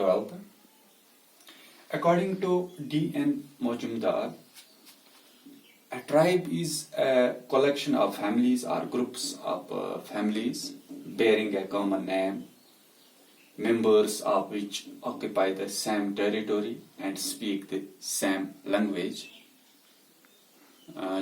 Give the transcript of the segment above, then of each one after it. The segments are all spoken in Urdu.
12th। According to D.N. Majumdar, a tribe is a collection of families or groups of families bearing a common name, members of which occupy the same territory and speak the same language.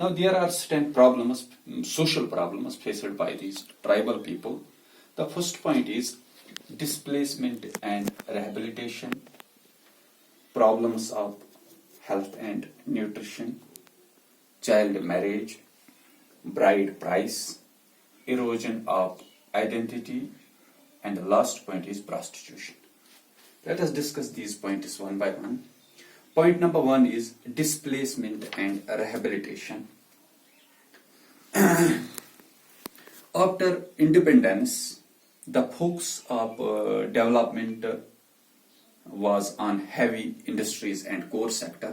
Now there are certain problems, social problems faced by these tribal people. The first point is displacement and rehabilitation, problems of health and nutrition, child marriage, bride price, erosion of identity, and the last point is prostitution. Let us discuss these points one by one. Point number one is displacement and rehabilitation. After independence, the focus of development was on heavy industries and core sector,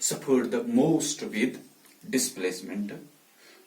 suffered the most with displacement.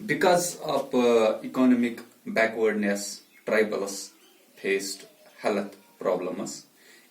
Because of economic backwardness, tribals faced health problems.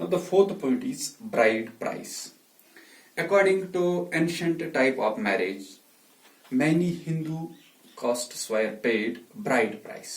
Now the fourth point is bride price. According to ancient type of marriage, many Hindu castes were paid bride price.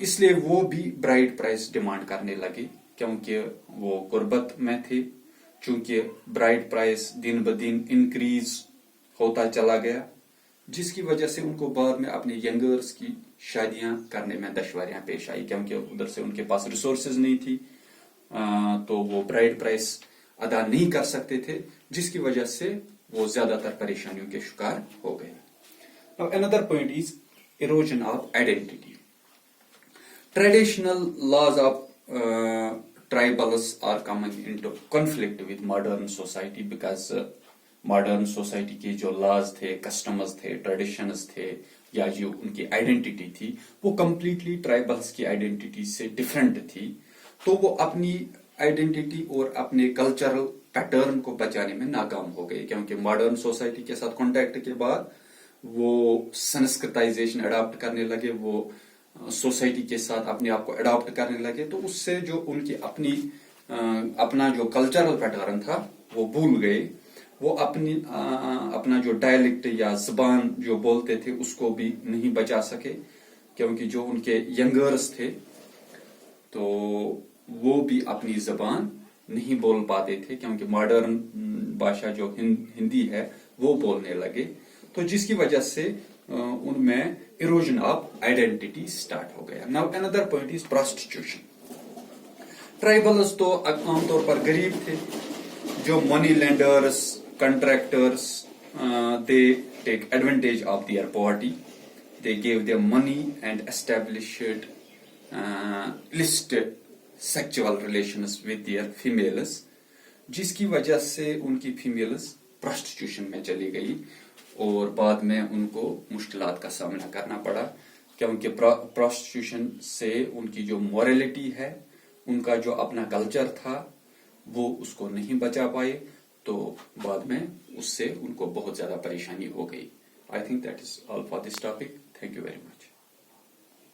اس لیے وہ بھی برائڈ پرائس ڈیمانڈ کرنے لگے کیونکہ وہ غربت میں تھے. چونکہ برائڈ پرائس دن بدن انکریز ہوتا چلا گیا جس کی وجہ سے ان کو بعد میں اپنے ینگرز کی شادیاں کرنے میں دشواریاں پیش آئی کیونکہ ادھر سے ان کے پاس ریسورسز نہیں تھی تو وہ برائڈ پرائس ادا نہیں کر سکتے تھے جس کی وجہ سے وہ زیادہ تر پریشانیوں کے شکار ہو گئے. Now another point is erosion of identity. Traditional laws of tribals are coming into conflict with modern society because modern society کے جو لاز تھے, کسٹمز تھے, ٹریڈیشنز تھے یا جو ان کی آئیڈینٹی تھی وہ کمپلیٹلی ٹرائبلز کی آئیڈینٹی سے ڈفرینٹ تھی. تو وہ اپنی آئیڈینٹی اور اپنے کلچرل پیٹرن کو بچانے میں ناکام ہو گئے کیونکہ ماڈرن سوسائٹی کے ساتھ کانٹیکٹ کے بعد وہ سنسکرتائزیشن اڈاپٹ کرنے لگے, وہ سوسائٹی کے ساتھ اپنے آپ کو اڈاپٹ کرنے لگے. تو اس سے جو ان کی اپنا جو کلچرل پیٹرن تھا وہ بھول گئے. وہ اپنا جو ڈائلیکٹ یا زبان جو بولتے تھے اس کو بھی نہیں بچا سکے کیونکہ جو ان کے ینگرز تھے تو وہ بھی اپنی زبان نہیں بول پاتے تھے کیونکہ ماڈرن بھاشا جو ہندی ہے وہ بولنے لگے. تو جس کی وجہ سے ان میں ایروژن آف آئیڈینٹی سٹارٹ ہو گیا. Now another point is prostitution. Tribals تو عام طور پر غریب تھے. جو money lenders, contractors, they take advantage of their poverty. They gave them money and established illicit sexual relations with their females, جس کی وجہ سے ان کی فیمیلز پروسٹیٹیوشن میں چلی گئی اور بعد میں ان کو مشکلات کا سامنا کرنا پڑا کیونکہ پروسٹیٹیوشن سے ان کی جو مورالٹی ہے, ان کا جو اپنا کلچر تھا وہ اس کو نہیں بچا پائے. تو بعد میں اس سے ان کو بہت زیادہ پریشانی ہو گئی. I think that is all for this topic. Thank you very much.